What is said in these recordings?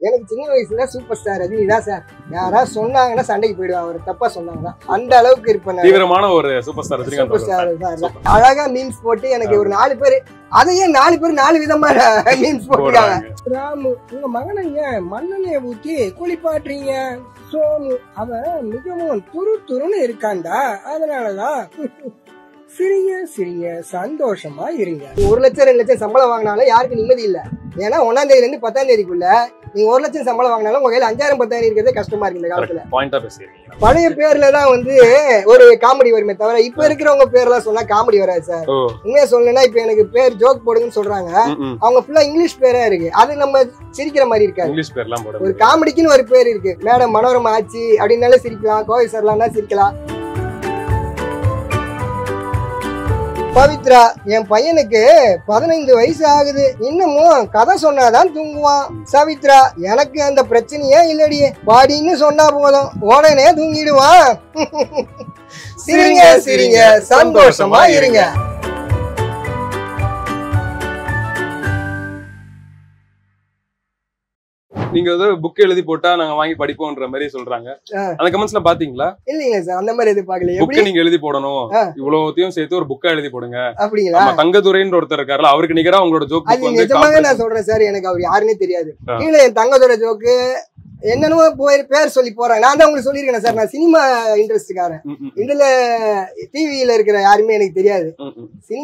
எனக்கு சின்ன வயசுல சூப்பர் ஸ்டார் ரஜினி தான் சார். யாராவது சொன்னாங்கன்னா சண்டைக்கு போயிடுவேன், அவர் தப்பா சொன்னாங்கன்னா. அந்த அளவுக்கு இருப்பேன். தீவிரமான ஒரு சூப்பர் ஸ்டார் சூப்பர் ஸ்டார் தான். அழகா மீம்ஸ் போட்டு எனக்கு ஒரு 4 பேர், அதையே 4 பேர் 4 விதமான மீம்ஸ் போட்டுருக்காங்க. ராமு, உங்க மகனைங்க மண்ணெண்ணெய ஊத்தி குளிப்பாட்டுறீங்க. சோமு, அவன் மிகவும் துருன்னு இருக்காண்டா, அதனாலதான். சிரிங்க சிரிங்க, சந்தோஷமா இருங்க. 1 லட்சம் 2 லட்சம் சம்பளம் வாங்கினாலும் யாருக்கு நிம்மதி இல்ல. ஏன்னா 1ஆம் தேதியில இருந்து 10ஆம் தேதிக்குள்ள நீங்க 1 லட்சம் சம்பளம் வாங்கினாலும் உங்க கையில 5000 10,000 இருக்கிறதே கஷ்டமா இருக்கு இந்த காலத்துல. பழைய பேர்லதான் ஒரு காமெடி வருமே தவிர இப்ப இருக்கிறவங்க பேர்லாம் சொன்னா காமெடி வராது சார். உண்மையா சொல்லணும்னா இப்ப எனக்கு பேர் ஜோக் போடுங்கன்னு சொல்றாங்க, அவங்க ஃபுல்லா இங்கிலீஷ் பேரா இருக்கு. அது நம்ம சிரிக்கிற மாதிரி இருக்காது. ஒரு காமெடிக்குன்னு ஒரு பேர் இருக்கு. மேடம் மனோரமா ஆச்சு அப்படின்னாலே சிரிக்கலாம், கோவை சரலான்னா சிரிக்கலாம். பவித்ரா, என் பையனுக்கு 15 வயசு ஆகுது, இன்னமும் கதை சொன்னாதான் தூங்குவான். சவித்ரா, எனக்கு அந்த பிரச்சனையே இல்லடி, பாடின்னு சொன்னா போதும் உடனே தூங்கிடுவான். சிரிங்க சிரிங்க, சந்தோஷமா இருங்க. நீங்க புக் எழுதி போட்டா நாங்க வாங்கி படிப்போம்ன்ற மாதிரி சொல்றாங்க. அந்த கமெண்ட்ஸ்ல பாத்தீங்களா? இல்லீங்க சார், அந்த மாதிரி எதிர்பார்க்கல. புக் நீங்க எழுதி போடணும், இவ்வளவுத்தையும் சேர்த்து ஒரு புக்கா எழுதி போடுங்க அப்படிங்களா? தங்கதுரைன்ற ஒருத்தர் இருக்காருல, அவருக்கு நிகரா உங்களோட ஜோக் அது நிஜமாக நான் சொல்றேன் சார். எனக்கு அவர் யாருன்னே தெரியாது. கீழே என் தங்கதுரை ஜோக்கு என்னன்னு பேர் சொல்லி போறாங்க. நான் தான் உங்களுக்கு சொல்லியிருக்கேன் சார், நான் சினிமா இன்ட்ரெஸ்ட்காரன். இதுல டிவியில இருக்கிற யாருமே எனக்கு தெரியாது.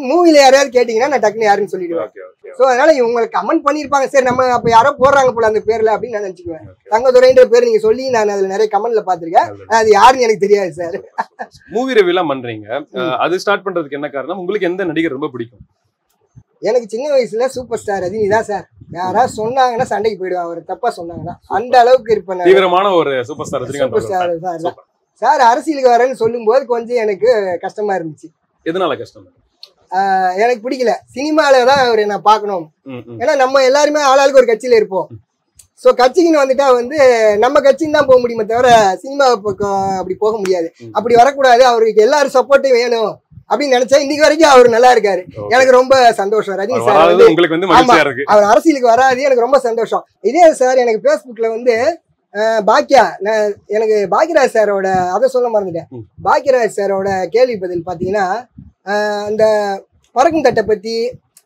மூவில யாரையாவது கேட்டீங்கன்னா நான் டக்குனு யாருன்னு சொல்லிடுவேன். சோ அதனால இவங்களுக்கு கமெண்ட் பண்ணிருப்பாங்க, சரி நம்ம அப்ப யாரோ போடுறாங்க போல அந்த பேர்ல அப்படின்னு நான் நினைச்சுக்குவேன். தங்கதுரைன்ற பேர் நீங்க சொல்லி நான் அதுல நிறைய கமெண்ட்ல பாத்திருக்கேன். அது யாருன்னு எனக்கு தெரியாது சார். மூவி ரிவ்யூ எல்லாம் பண்றீங்க, அது ஸ்டார்ட் பண்றதுக்கு என்ன காரணம்? உங்களுக்கு எந்த நடிகர் ரொம்ப பிடிக்கும்? எனக்கு சின்ன வயசுல சூப்பர் ஸ்டார் ரஜினி தான் சார். யாராவது சொன்னாங்கன்னா சண்டைக்கு போயிடுவேன், அவர் தப்பா சொன்னாங்கன்னா. அந்த அளவுக்கு இருப்பேன். தீவிரமான ஒரு சூப்பர் ஸ்டார் சார். அரசியலுக்கு வரேன்னு சொல்லும் போது கொஞ்சம் எனக்கு கஷ்டமா இருந்துச்சு. எதனால கஷ்டம்? எனக்கு பிடிக்கல. சினிமாலதான் அவரை நான் பாக்கணும். ஏன்னா நம்ம எல்லாருமே ஆளாளுக்கு ஒரு கட்சியில இருப்போம். சோ கட்சிக்குன்னு வந்துட்டா நம்ம கட்சின்னு தான் போக முடியுமே தவிர சினிமா பக்கம் அப்படி போக முடியாது. அப்படி வரக்கூடாது, அவருக்கு எல்லாரும் சப்போர்ட்டும் வேணும் அப்படின்னு நினைச்சா இன்னைக்கு வரைக்கும் அவர் நல்லா இருக்காரு. எனக்கு ரொம்ப சந்தோஷம். ரஜினி சார் அவர் அரசியலுக்கு வராது, எனக்கு ரொம்ப சந்தோஷம். இதே சார் எனக்கு பேஸ்புக்ல பாக்கியா, எனக்கு பாக்யராஜ் சாரோட அதை சொல்ல மறந்துட்டேன். பாக்யராஜ் சாரோட கேள்வி பதில் பாத்தீங்கன்னா அந்த பறக்கும் தட்டை பத்தி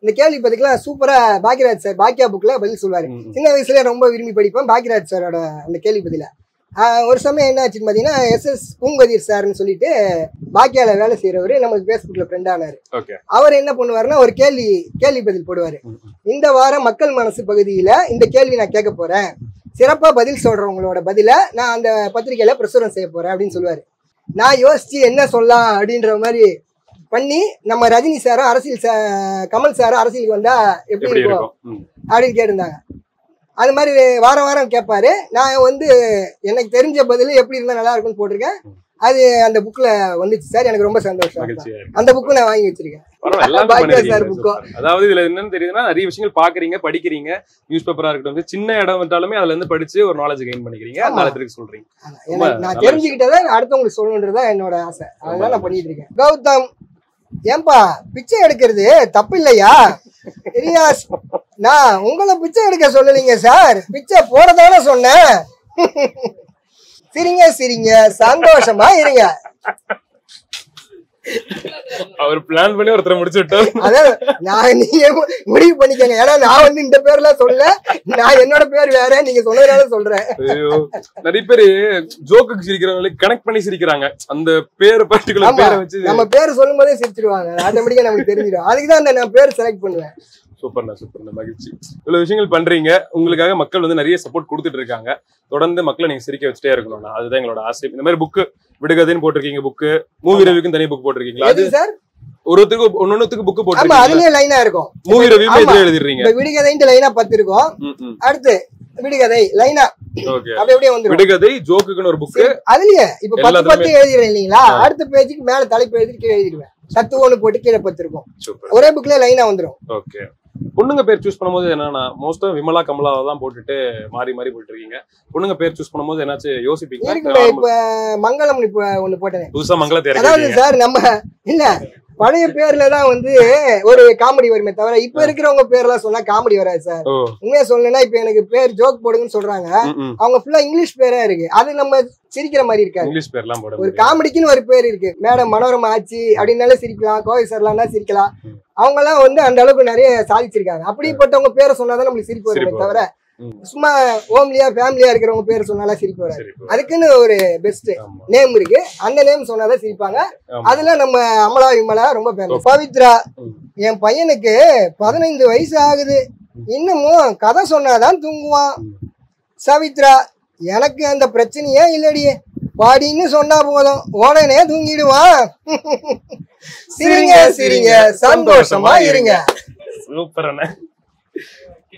இந்த கேள்வி பதிக்கெல்லாம் சூப்பரா பாக்யராஜ் சார் பாக்கியா புக்ல பதில் சொல்லுவாரு. சின்ன வயசுல ரொம்ப விரும்பி படிப்பேன் பாக்யராஜ் சாரோட அந்த கேள்வி பதில. ஒரு சமயம் என்ன ஆச்சுன்னு பாத்தீங்கன்னா SS பூங்கதிர் சார்னு சொல்லிட்டு பாக்கியால வேலை செய்யறவரு நமக்கு பேஸ்புக்ல ஃப்ரெண்ட் ஆனாரு. அவர் என்ன பண்ணுவாருன்னா ஒரு கேள்வி பதில் போடுவாரு. இந்த வாரம் மக்கள் மனசு பகுதியில இந்த கேள்வி நான் கேட்க போறேன், சிறப்பா பதில் சொல்றவங்களோட பதில நான் அந்த பத்திரிகையில பிரசுரம் செய்ய போறேன் அப்படின்னு சொல்லுவாரு. நான் யோசிச்சு என்ன சொல்லலாம் அப்படின்ற மாதிரி பண்ணி நம்ம ரஜினி சாரும் கமல் சாரும் அரசியலுக்கு வந்தா எப்படி இருக்கும் அப்படின்னு கேட்டிருந்தாங்க. அது மாதிரி வாரம் கேட்பாரு. நான் எனக்கு தெரிஞ்ச பதில் எப்படி இருந்தா நல்லா இருக்கும்னு போட்டிருக்கேன். அது அந்த புக்ல வந்துச்சு சார். எனக்கு ரொம்ப சந்தோஷம். அந்த புக்கு நான் வாங்கி வச்சிருக்கேன். அதாவது இதுல என்னன்னு தெரியுதுன்னா நிறைய விஷயங்கள் பாக்குறீங்க, படிக்கிறீங்க. நியூஸ் பேப்பரா இருக்கட்டும், சின்ன இடம் வந்தாலுமே அதுல இருந்து படிச்சு ஒரு நாலேஜ் கெயின் பண்ணிக்கிறீங்க. அதனால திருப்பி சொல்றீங்க. நான் தெரிஞ்சுக்கிட்டதை அடுத்தவங்களுக்கு சொல்லணுன்றதா என்னோட ஆசை. அதான் நான் பண்ணிட்டு இருக்கேன். கௌதம், ஏன்பா பிச்சை எடுக்கிறது தப்பு இல்லையா? ரியாஸ், நான் உங்களை பிச்சை எடுக்க சொல்லலீங்க சார், பிச்சை போடதானே சொன்னேன். சிரிங்க சிரிங்க, சந்தோஷமா இருங்க. அவர் பிளான் பண்ணி ஒருத்தரை முடிச்சு விட்டோம். அதான் நீங்க முடிவு பண்ணிக்கங்க. ஏன்னா நான் இந்த பேர்லாம் சொல்ல, நான் என்னோட பேர் வேற, நீங்க சொன்னதுனால சொல்றேன். நிறைய பேரு ஜோக்குக்கு சிரிக்கிறவங்களுக்கு கனெக்ட் பண்ணி சிரிக்கிறாங்க. அந்த பேர் பர்டிகுலர் பேரை வச்சு நம்ம பேர் சொல்லும் போதே சிரிச்சிருவாங்க. ஆட்டோமேட்டிக்கா நமக்கு தெரிஞ்சிடும். அதுக்குதான் நான் பேர் செலக்ட் பண்ணுவேன். சூப்பர்ண்ணா, மகிழ்ச்சி. இவ்வளவு விஷயங்கள் பண்றீங்க. உங்களுக்காக மக்கள் நிறைய சப்போர்ட் கொடுத்துட்டு இருக்காங்க. தொடர்ந்து மக்களை நீங்க சிரிக்க வச்சுட்டே இருக்கணும்னா அதுதான் எங்களோட ஆசை. இந்த மாதிரி புக்கு விடுகதைன்னு போட்டிருக்கீங்க, புக்கு மூவி ரிவ்யூக்கும் தனி புக் போட்டிருக்கீங்களா? அது சார் ஒருத்தருக்கு ஒன்னொன்னுக்கு புக் போட்டு அதுலயே லைனா இருக்கும். மூவி ரிவ்யூ எதுல எழுதிடுறீங்க? விடுகதைன்ட்டு லைனா 10 இருக்கும். அடுத்து விடுகதை லைனா அப்படியே வந்து விடுகதை ஜோக்குன்னு ஒரு புக். அதுலயே இப்ப 10 எழுதிடுறேன் இல்லீங்களா? அடுத்த பேஜுக்கு மேல தலைப்பு எழுதி கீழே எழுதிடுவேன். தத்துவம்னு போட்டு கீழே 10 இருக்கும். ஒரே புக்ல லைனா வந்துடும். ஓகே. பொண்ணுங்க பேர் சூஸ் பண்ணும்போது என்னன்னா மோஸ்டா விமலா கமலாவை தான் போட்டுட்டு மாறி போயிட்டு இருக்கீங்க. பொண்ணுங்க பேர் சூஸ் பண்ணும்போது என்னாச்சும் யோசிப்பீங்க? இப்ப மங்களம் இப்ப ஒண்ணு போட்டேன், புதுசா மங்களத்தை. அதாவது சார் நம்ம இல்ல பழைய பேர்ல தான் வந்து ஒரு காமெடி வருமே தவிர இப்ப இருக்கிறவங்க பேர்லாம் சொன்னா காமெடி வராது சார். உண்மையா சொல்லணும்னா இப்ப எனக்கு பேர் ஜோக் போடுங்கன்னு சொல்றாங்க, அவங்க ஃபுல்லா இங்கிலீஷ் பேரா இருக்கு. அது நம்ம சிரிக்கிற மாதிரி இருக்காது. இங்கிலீஷ் பேர்லாம் போட ஒரு காமெடிக்குன்னு ஒரு பேர் இருக்கு. மேடம் மனோரமா ஆச்சு அப்படின்னாலே சிரிக்கலாம், கோவை சார்லாம் சிரிக்கலாம். அவங்க எல்லாம் வந்து அந்த அளவுக்கு நிறைய சாதிச்சிருக்காங்க. அப்படிப்பட்டவங்க பேரை சொன்னாதான் நம்மளுக்கு சிரிப்பு வருமே தவிர சும்மா ஹோம்லியா ஃபேமிலியா இருக்கிறவங்க பேர் சொன்னாலும் சிரிப்பு வராது. அதுக்குன்னு ஒரு பெஸ்ட் நேம் இருக்கு, அந்த நேம் சொன்னாதான் சிரிப்பாங்க. அதுல நம்ம அமலா விமலா ரொம்ப பேர். பவித்ரா, என் பையனுக்கு 15 வயசு ஆகுது, இன்னமும் கதை சொன்னாதான் தூங்குவான். சவித்ரா, எனக்கு அந்த பிரச்சனையே இல்லடி, பாடின்னு சொன்னா போதும் உடனே தூங்கிடுவான். சிரிங்க சிரிங்க சந்தோஷமா இருங்க. சூப்பர் அண்ணா.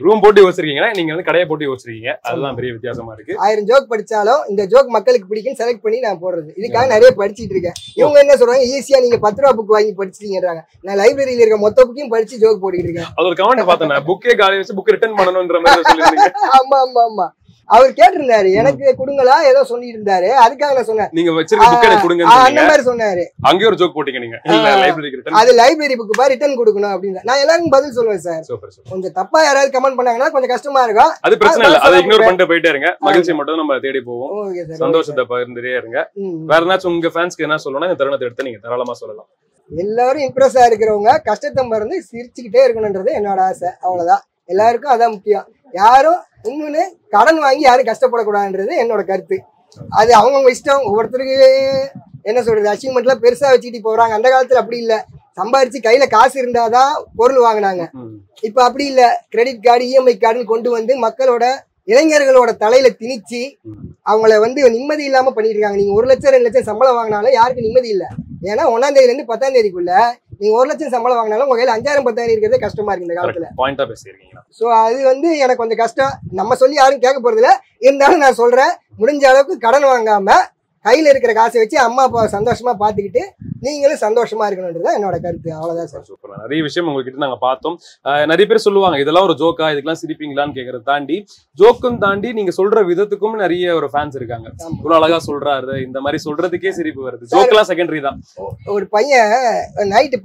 ரூம் போட்டு யோசிச்சிருக்கீங்கன்னா நீங்க வந்து கடையை போட்டு யோசிச்சிருக்கீங்க, அதுதான் பெரிய வித்தியாசமா இருக்கு. 1000 ஜோக் படிச்சாலும் இந்த ஜோக் மக்களுக்கு பிடிக்கும் செலக்ட் பண்ணி நான் போடுறது. இதுக்காக நிறைய படிச்சுட்டு இருக்கேன். இவங்க என்ன சொல்றாங்க, ஈஸியா நீங்க 10 ரூபா புக் வாங்கி படிச்சிட்டீங்கன்றாங்க. நான் லைப்ரரியில இருக்க மொத்த புக்கையும் படிச்சு ஜோக் போட்டுக்கிட்டு இருக்கேன். அது ஒரு கமெண்ட் பார்த்தேன், புக்கே காலி வச்சு புக் ரிட்டர்ன் பண்ணணும்ன்ற மாதிரி சொல்லிருந்தீங்க. ஆமா ஆமா ஆமா, அவர் கேட்டிருந்தாரு எனக்கு கொடுங்களா ஏதோ சொல்லிட்டு இருந்தாரு, அதுக்காக நான் சொன்னேன் நீங்க வச்சிருக்க புக் எனக்கு கொடுங்க அந்த மாதிரி சொன்னாரு. அங்க ஒரு ஜோக் போட்டீங்க நீங்க, இல்ல லைப்ரரிக்கு ரிட்டர்ன், அது லைப்ரரி புக் பா ரிட்டர்ன் கொடுக்கணும் அப்படின்னு நான் எல்லாருக்கும் பதில் சொல்லுவேன் சார். கொஞ்சம் தப்பா யாராவது கமெண்ட் பண்ணாங்கன்னா கொஞ்சம் கஷ்டமா இருக்கும், அது பிரச்சனை இல்ல, அதை இக்னோர் பண்ணிட்டு போயிட்டே இருங்க. மகிழ்ச்சி மட்டும் நம்ம தேடி போவோம், சந்தோஷத்தை பகிர்ந்துட்டே இருங்க. வேற ஏதாச்சும் உங்க ஃபேன்ஸ்க்கு என்ன சொல்லணும்னா இந்த தருணத்தை எடுத்து நீங்க தாராளமா சொல்லலாம். எல்லாரும் இம்ப்ரெஸ் இருக்கிறவங்க கஷ்டத்தை மறந்து சிரிச்சுக்கிட்டே இருக்கணும்ன்றது என்னோட ஆசை, அவ்வளவுதான். எல்லாருக்கும் அதான் முக்கியம். யாரும் இன்னொன்னு கடன் வாங்கி யாரும் கஷ்டப்படக்கூடாதுன்றது என்னோட கருத்து. அது அவங்கவுங்க இஷ்டம். ஒவ்வொருத்தருக்கு என்ன சொல்றது, அச்சீவ்மெண்ட்லாம் பெருசா வச்சுக்கிட்டு போறாங்க. அந்த காலத்துல அப்படி இல்ல, சம்பாரிச்சு கையில காசு இருந்தாதான் பொருள் வாங்கினாங்க. இப்ப அப்படி இல்ல, கிரெடிட் கார்டு இஎம்ஐ கார்டுன்னு கொண்டு வந்து மக்களோட இளைஞர்களோட தலையில திணிச்சு அவங்கள வந்து நிம்மதி இல்லாம பண்ணிட்டு இருக்காங்க. நீங்க 1 லட்சம் 2 லட்சம் சம்பளம் வாங்கினாலும் யாருக்கும் நிம்மதி இல்லை. ஏன்னா 1ஆம் தேதியில இருந்து 10ஆம் தேதிக்குள்ள நீங்க 1 லட்சம் சம்பளம் வாங்கினாலும் உங்க கையில 5000 10,000 இருக்கிறதே கஷ்டமா இருக்கு இந்த காலத்துல. சோ அது வந்து எனக்கு கொஞ்சம் கஷ்டம். நம்ம சொல்லி யாரும் கேட்க போறது இல்ல, இருந்தாலும் நான் சொல்றேன், முடிஞ்ச அளவுக்கு கடன் வாங்காம கையில இருக்கிற காசை வச்சு அம்மா அப்பா சந்தோஷமா பாத்துக்கிட்டு நீங்களும் சந்தோஷமா இருக்கணும்ன்றது என்னோட கருத்து, அவ்வளவுதான் சார். சூப்பர். நிறைய விஷயம் உங்ககிட்ட நாங்க பார்த்தோம். நிறைய பேர் சொல்லுவாங்க இதெல்லாம் ஒரு ஜோக்கா, இதுக்கெல்லாம் சிரிப்பீங்களான்னு கேட்கறத தாண்டி, ஜோக்கும் தாண்டி நீங்க சொல்ற விதத்துக்கும் நிறைய ஒரு ஃபேன்ஸ் இருக்காங்க. இவ்வளவு அழகா சொல்றாரு, இந்த மாதிரி சொல்றதுக்கே சிரிப்பு வருது. ஜோக்கெல்லாம் செகண்டரி தான். ஒரு பையன் நைட்டு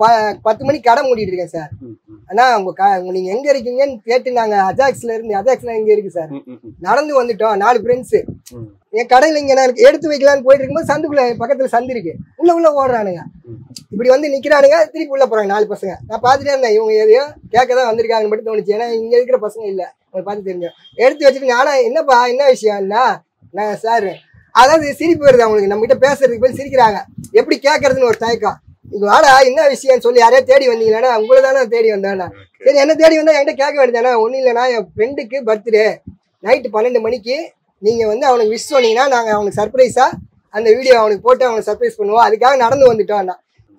10 மணிக்கு கடை மூடிட்டு இருக்கேன் சார். ஆனா நீங்க எங்க இருக்கீங்கன்னு கேட்டு நாங்க அஜாக்ஸ்ல எங்க இருக்கு சார், நடந்து வந்துட்டோம் 4 ஃப்ரெண்ட்ஸ். என் கடையில இங்க நான் எடுத்து வைக்கலான்னு போயிட்டு இருக்கும்போது சந்துக்குள்ள பக்கத்துல சந்து இருக்கு, உள்ள ஓடுறானுங்க. இப்படி வந்து நிக்கிறானுங்க, திருப்பி உள்ள போறாங்க 4 பசங்க. நான் பாத்துட்டே இருந்தேன், இவங்க எதையோ கேட்கதான் வந்திருக்காங்கன்னு மட்டும் தோணுச்சு. ஏன்னா இங்க இருக்கிற பசங்க இல்ல, உங்களை பார்த்து தெரிஞ்சோம். எடுத்து வச்சுட்டு ஆனா என்னப்பா என்ன விஷயம்னா, நான் சார் அதாவது சிரிப்பு வருது அவங்களுக்கு, நம்ம கிட்ட பேசுறதுக்கு போய் சிரிக்கிறாங்க. எப்படி கேட்கறதுன்னு ஒரு தயக்கம். இங்க வாடா என்ன விஷயம்னு சொல்லி யாரையா தேடி வந்தீங்களா, உங்களை தானே தேடி வந்தேன்னா. சரி என்ன தேடி வந்தா என்கிட்ட கேட்க வேண்டியதானே. ஒன்றும் இல்லைன்னா என் ஃப்ரெண்டுக்கு பர்த்டே நைட்டு 12 மணிக்கு நீங்க வந்து அவனுக்கு விஷ் சொன்னீங்கன்னா நாங்க அவனுக்கு சர்ப்ரைஸா அந்த வீடியோ அவனுக்கு போட்டு அவனுக்கு சர்ப்ரைஸ் பண்ணுவோம், அதுக்காக நடந்து வந்துட்டோம்னா.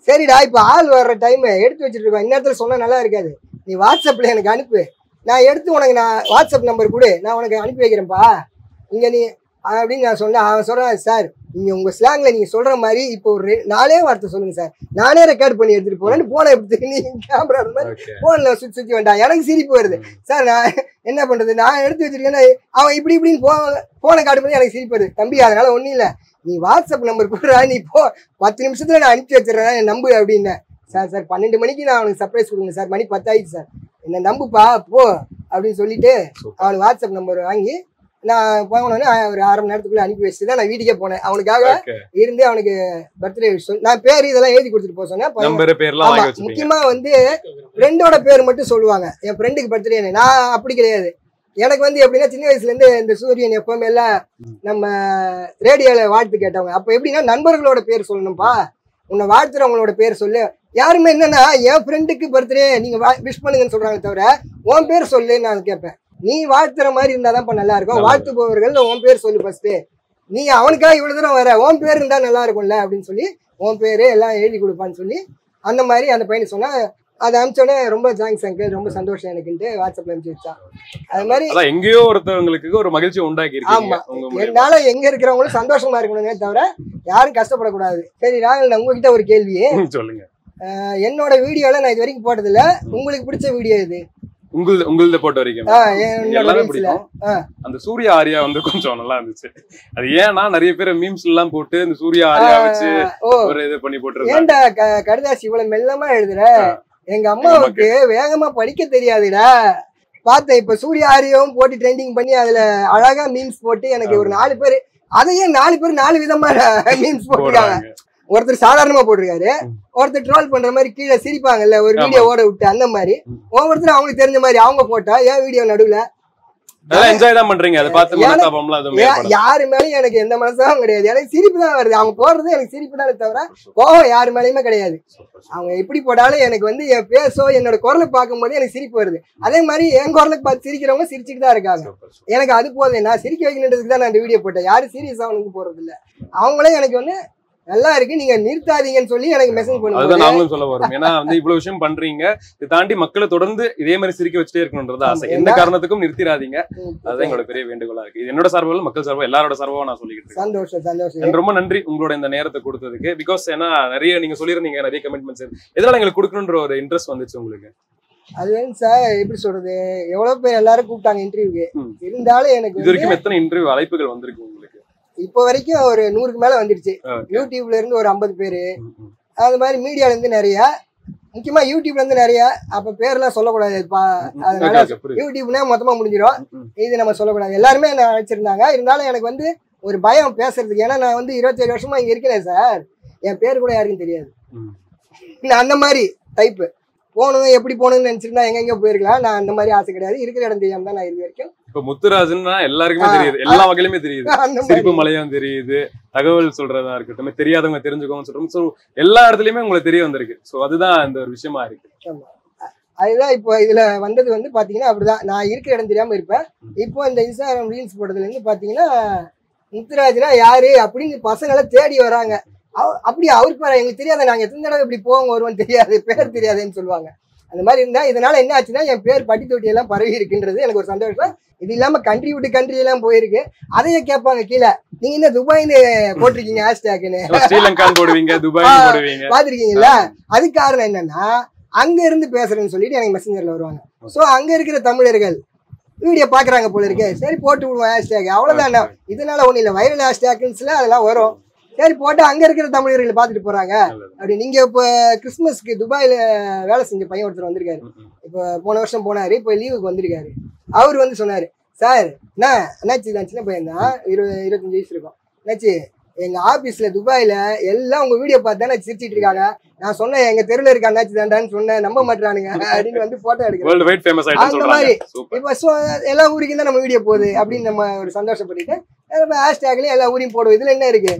சரிடா இப்ப ஆள் வர்ற டைம் எடுத்து வச்சுட்டு இருக்கோம், இந்நேரத்துல சொன்னா நல்லா இருக்காது, நீ வாட்ஸ்அப்ல எனக்கு அனுப்பு, நான் எடுத்து உனக்கு நான் வாட்ஸ்அப் நம்பர் கொடு, நான் உனக்கு அனுப்பி வைக்கிறேன்ப்பா இங்க நீ அப்படின்னு நான் சொன்னேன். அவன் சொல்றான், சார் நீங்க உங்க ஸ்லாங்ல நீங்க சொல்ற மாதிரி இப்போ ஒரு 4 வார்த்தை சொல்லுங்க சார், நானே ரெக்கார்ட் பண்ணி எடுத்துட்டு போறேன்னு போனை எப்படி நீ கேமரா போன்ல சுத்தி வேண்டாம். எனக்கு சிரிப்பு வருது சார், நான் என்ன பண்றது, நான் எடுத்து வச்சிருக்கேன்னா அவன் இப்படின்னு போனை காட்டு பண்ணி எனக்கு சிரிப்பு வருது. தம்பி அதனால ஒன்றும் இல்லை, நீ வாட்ஸ்அப் நம்பர் கொடுறா, நீ போ 10 நிமிஷத்துல நான் அனுப்பிச்சு வச்சிடறேன் நம்பு அப்படின்னு. சார் 12 மணிக்கு நான் அவனுக்கு சர்ப்ரைஸ் கொடுங்க சார், மணி 10 ஆயிடுச்சு சார், என்ன நம்புப்பா போ அப்படின்னு சொல்லிட்டு அவனுக்கு வாட்ஸ்அப் நம்பர் வாங்கி நான் போனோடனே ஒரு 1/2 மணி நேரத்துக்குள்ள அனுப்பி வச்சுட்டு தான் நான் வீட்டுக்கே போனேன். அவனுக்காக இருந்து அவனுக்கு பர்த்டே நான் பேர் இதெல்லாம் எழுதி கொடுத்துட்டு போக சொன்னேன். முக்கியமா வந்து ஃப்ரெண்டோட பேர் மட்டும் சொல்லுவாங்க, என் ஃப்ரெண்டுக்கு பர்த்டே. நான் அப்படி கிடையாது, எனக்கு வந்து எப்படின்னா சின்ன வயசுல இருந்து இந்த சூரியன் எப்பவுமே எல்லாம் நம்ம ரேடியோல வாழ்த்து கேட்டவங்க. அப்ப எப்படின்னா நண்பர்களோட பேர் சொல்லணும்ப்பா, உன்னை வாழ்த்துறவங்களோட பேர் சொல்லு. யாருமே என்னன்னா என் ஃப்ரெண்டுக்கு பர்த்டே நீங்க விஷ் பண்ணுங்கன்னு சொல்றாங்க தவிர உன் பேர் சொல்லுன்னு நான் கேட்பேன். நீ வாழ்த்துற மாதிரி இருந்தாதான் நல்லா இருக்கும், வாழ்த்துபவர்கள் உன் பேர் சொல்லு ஃபர்ஸ்ட், நீ அவனுக்காக இவ்வளவு தூரம் வர, உன் பேர் இருந்தா நல்லா இருக்கும்ல அப்படின்னு சொல்லி உன் பேரு எல்லாம் எழுதி கொடுப்பான்னு சொல்லி அந்த மாதிரி அந்த பையனுக்கு சொன்னா, அதை அனுப்பிச்சோடனே ரொம்ப தேங்க்ஸ் அங்கிள், ரொம்ப சந்தோஷம் எனக்குன்ட்டு வாட்ஸ்அப்ல அனுப்பிச்சு வச்சான். அது மாதிரி எங்கேயோ ஒருத்தவங்களுக்கு ஒரு மகிழ்ச்சி உண்டாக்கி ஆமா, என்னால எங்க இருக்கிறவங்களும் சந்தோஷமா இருக்கணுமே தவிர யாரும் கஷ்டப்படக்கூடாது. சரி ராகுல், உங்ககிட்ட ஒரு கேள்வி சொல்லுங்க. என்னோட வீடியோல நான் இது வரைக்கும் போட்டதில்ல, உங்களுக்கு பிடிச்ச வீடியோ இது? உங்களது போட்ட வரைக்கும் என்னோட எல்லாமே reelsல. பிடிக்கும். அந்த சூர்யா ஆர்யா வந்து கொஞ்சம் நல்லா இருந்துச்சு. அது ஏன்னா நிறைய பேர் மீம்ஸ் எல்லாம் போட்டு இந்த சூர்யா ஆர்யா வச்சு ஒரு இது பண்ணி போட்டுருக்காங்க. ஏன்டா கடுதாசி இவ்வளவு மெல்லமா எழுதுற? எங்க அம்மாவுக்கு வேகமா படிக்க தெரியாதுடா. பார்த்தேன் இப்ப சூர்யா ஆரியாவும் போட்டு ட்ரெண்டிங் பண்ணி அதுல அழகா மீம்ஸ் போட்டு எனக்கு ஒரு 4 பேர், அதையே 4 பேர் 4 விதமா மீம்ஸ் போட்டுருக்காங்க. ஒருத்தர் சாதாரணமா போட்டிருக்காரு, ஒருத்தர் ட்ரோல் பண்ற மாதிரி கீழே சிரிப்பாங்கல்ல ஒரு வீடியோ ஓட விட்டு, அந்த மாதிரி ஒவ்வொருத்தரும் அவங்களுக்கு தெரிஞ்ச மாதிரி அவங்க போட்டா என் வீடியோ நடுவுல என்ஜாய் தான் பண்றீங்க. அதை பார்த்து மனஸ்தாபம்லாம் எதுவும் ஏற்படாது. யாரு மேலயும் எனக்கு எந்த மனசாவும் கிடையாது. எனக்கு சிரிப்பு தான் வருது. அவங்க போடுறது எனக்கு சிரிப்பு தானே தவிர கோவம் யாரு மேலயுமே கிடையாது. அவங்க எப்படி போட்டாலும் எனக்கு வந்து என் பேசோ என்னோட குரலை பார்க்கும்போது எனக்கு சிரிப்பு வருது. அதே மாதிரி என் குரலுக்கு பார்த்து சிரிக்கிறவங்க சிரிச்சுட்டு தான் இருக்காங்க. எனக்கு அது போதும். நான் சிரிக்க வைக்கணுன்றதுக்கு தான் நான் இந்த வீடியோ போட்டேன். யாரும் சீரியஸ் ஆகணுக்கு போறது இல்லை. அவங்களே எனக்கு வந்து நல்லா இருக்கு, நீங்க நிறுத்தாதீங்கன்னு சொல்லி எனக்கு மெசேஜ் பண்ணுவாங்க. அதுதான் நாங்களும் சொல்ல வரோம். ஏன்னா வந்து இவ்வளவு விஷயம் பண்றீங்க, இதை தாண்டி மக்களை தொடர்ந்து இதே மாதிரி சிரிக்க வச்சுட்டே இருக்கணும்ன்றது ஆசை. எந்த காரணத்துக்கும் நிறுத்திடாதீங்க. அதுதான் எங்களோட பெரிய வேண்டுகோளா இருக்கு. இது என்னோட சார்பில், மக்கள் சார்பில், எல்லாரோட சார்பாக நான் சொல்லிக்கிட்டு இருக்கேன். சந்தோஷம் சந்தோஷம். ரொம்ப நன்றி உங்களோட இந்த நேரத்தை கொடுத்ததுக்கு. பிகாஸ் ஏன்னா நிறைய நீங்க சொல்லியிருந்தீங்க, நிறைய கமிட்மெண்ட்ஸ். எதனால எங்களுக்கு கொடுக்கணுன்ற ஒரு இன்ட்ரெஸ்ட் வந்துச்சு உங்களுக்கு? அது வந்து சார் எப்படி சொல்றது, எவ்வளவு பேர் எல்லாரும் கூப்பிட்டாங்க இன்டர்வியூக்கு. இருந்தாலும் எனக்கு இது வரைக்கும் எத்தனை இன்டர்வியூ அழைப்புகள் வந்திருக்கு உங்களுக்கு? இப்போ வரைக்கும் ஒரு 100க்கு மேல வந்துருச்சு. யூடியூப்ல இருந்து ஒரு 50 பேரு, அது மாதிரி மீடியால இருந்து நிறைய, முக்கியமா யூடியூப்ல இருந்து நிறைய. அப்ப பேர்லாம் சொல்லக்கூடாது, அதனால யூடியூப்னா மொத்தமா முடிஞ்சிடும். இது நம்ம சொல்லக்கூடாது. எல்லாருமே என்ன அழைச்சிருந்தாங்க. இருந்தாலும் எனக்கு வந்து ஒரு பயம் பேசுறதுக்கு. ஏன்னா நான் வந்து 27 வருஷமா இங்க இருக்கிறேன் சார். என் பேர் கூட யாருக்கும் தெரியாது. நான் அந்த மாதிரி டைப்பு. போகணும், எப்படி போகணும்னு நினைச்சிருந்தா எங்கெங்க போயிருக்கலாம். நான் அந்த மாதிரி ஆசை கிடையாது. இருக்கிற இடம் தெரியாம தான் நான் இது வரைக்கும். இப்ப முத்துராஜன்னா எல்லாருக்குமே தெரியுது, எல்லா வகையிலுமே தெரியுது. சிரிப்பு மலையும் தெரியுது, தகவல் சொல்றதா இருக்கட்டும், தெரியாதவங்க தெரிஞ்சுக்கோங்க சொல்றோம். ஸோ எல்லா இடத்துலயுமே உங்களுக்கு தெரிய வந்திருக்கு. ஸோ அதுதான் இந்த ஒரு விஷயமா இருக்கு. அதுதான் இப்போ இதுல வந்தது வந்து பாத்தீங்கன்னா அப்படிதான். நான் இருக்கிற இடம் தெரியாம இருப்பேன். இப்போ இந்த இன்ஸ்டாகிராம் ரீல்ஸ் போட்டதுல இருந்து பாத்தீங்கன்னா முத்துராஜ்னா யாரு அப்படின்னு பசங்களை தேடி வராங்க. அப்படி அவருக்கு பாரு எங்களுக்கு தெரியாத, நாங்க எத்தனை தடவை இப்படி போவோம் வருவோம் தெரியாது, பேர் தெரியாதுன்னு சொல்லுவாங்க. அந்த மாதிரி இருந்தா இதனால என்ன ஆச்சுன்னா என் பேர் பட்டி தொட்டி எல்லாம் பரவி இருக்குன்றது எனக்கு ஒரு சந்தோஷம். இது இல்லாம கண்ட்ரி விட்டு கண்ட்ரி எல்லாம் போயிருக்கு. அதையே கேட்பாங்க கீழே, நீங்க என்ன துபாய்னு போட்டிருக்கீங்க ஹேஷ்டேக்னு, ஸ்ரீலங்கான்னு போடுவீங்க, துபாய் போடுவீங்க, பாத்திருக்கீங்களா? அது காரணம் என்னன்னா அங்க இருந்து பேசுறேன்னு சொல்லிட்டு எனக்கு மெசஞ்சர்ல வருவாங்க. சோ அங்க இருக்கிற தமிழர்கள் வீடியோ பாக்குறாங்க போல இருக்கு, சரி போட்டு விடுவோம் ஹேஷ்டேக், அவ்வளவுதான். இதனால ஒண்ணு இல்ல, வைரல் ஹேஷ்டேக்ஸ்ல அதெல்லாம் வரும். சரி போட்டு அங்க இருக்கிற தமிழர்களை பார்த்துட்டு போறாங்க. அப்படி நீங்க இப்ப கிறிஸ்துமஸ்க்கு துபாயில வேலை செஞ்ச பையன் ஒருத்தர் வந்திருக்காரு. இப்ப போன வருஷம் போனாரு, இப்ப லீவுக்கு வந்திருக்காரு. அவரு வந்து சொன்னாரு, சார் என்னாச்சு தான், சின்ன பையன் தான், 25 வயசு இருக்கும். என்னாச்சு எங்க ஆபீஸ்ல துபாயில எல்லாம் உங்க வீடியோ பார்த்து தானே சிரிச்சிட்டு இருக்காங்க. நான் சொன்னேன் எங்க தெருல இருக்க அண்ணாச்சி தாண்டான்னு சொன்னேன், நம்ப மாட்டானுங்க அப்படின்னு வந்து போட்டோ எடுக்கிறேன். அந்த மாதிரி இப்ப எல்லா ஊருக்கும் தான் நம்ம வீடியோ போகுது அப்படின்னு நம்ம ஒரு சந்தோஷப்பட்டுட்டு ஹேஷ்டேக்லயும் எல்லா ஊரையும் போடுவோம். இதுல என்ன இருக்கு,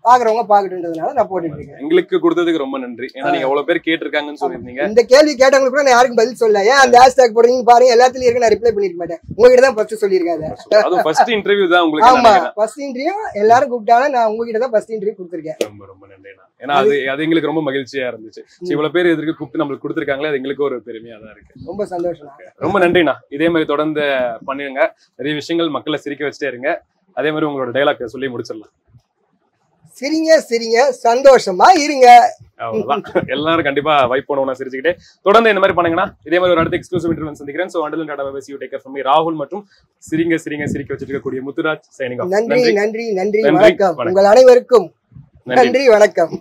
பாக்குறவங்க பாக்கட்டுன்றதுனால நான் போட்டுட்டு இருக்கேன். எங்களுக்கு கொடுத்ததுக்கு ரொம்ப நன்றி. ஏன்னா நீங்க எவ்வளவு பேர் கேட்டிருக்காங்கன்னு சொல்லிருந்தீங்க. இந்த கேள்வி கேட்டவங்களுக்கு கூட நான் யாருக்கும் பதில் சொல்ல. ஏன் அந்த ஹேஷ்டேக் போடுறீங்க பாருங்க, எல்லாத்துலயும் இருக்கு, நான் ரிப்ளை பண்ணிருக்க மாட்டேன். உங்ககிட்ட தான் ஃபர்ஸ்ட் சொல்லியிருக்காரு. அதுவும் ஃபர்ஸ்ட் இன்டர்வியூ தான் உங்களுக்கு. ஆமா, ஃபர்ஸ்ட் இன்டர்வியூ எல்லாரும் கூப்பிட்டாலும் நான் உங்ககிட்ட தான் ஃபர்ஸ்ட் இன்டர்வியூ கொடுத்துருக்கேன். ரொம்ப ரொம்ப நன்றிண்ணா. ஏன்னா அது எங்களுக்கு ரொம்ப மகிழ்ச்சியா இருந்துச்சு. இவ்வளவு பேர் எதிர்க்கு கூப்பிட்டு நம்மளுக்கு கொடுத்துருக்காங்களே, அது எங்களுக்கு ஒரு பெருமையா தான் இருக்கு. ரொம்ப சந்தோஷம். ரொம்ப நன்றிண்ணா. இதே மாதிரி தொடர்ந்து பண்ணுங்க, நிறைய விஷயங்கள் மக்களை சிரிக்க வச்சுட்டே இருங்க. அதே மாதிரி உங்களோட டைலாக் சொல்லி முடிச்சிடலாம். சிரிங்க சிரிங்க, சந்தோஷமா இருங்க. அவ்வளவுதான். எல்லாரும் கண்டிப்பா வைப் பண்ணுவோம் சிரிச்சுக்கிட்டே. தொடர்ந்து இந்த மாதிரி பண்ணுங்கன்னா இதே மாதிரி ஒரு அடுத்த எக்ஸ்க்ளூசிவ் இன்டர்வியூ சந்திக்கிறேன். So until tata bye, see you, take care from me, ராகுல் மற்றும் சிரிங்க சிரிங்க சிரிக்க வச்சிட்டு இருக்கக்கூடிய முத்துராஜ் சைனிங் ஆஃப். நன்றி நன்றி நன்றி, வணக்கம் உங்கள் அனைவருக்கும். நன்றி, வணக்கம்.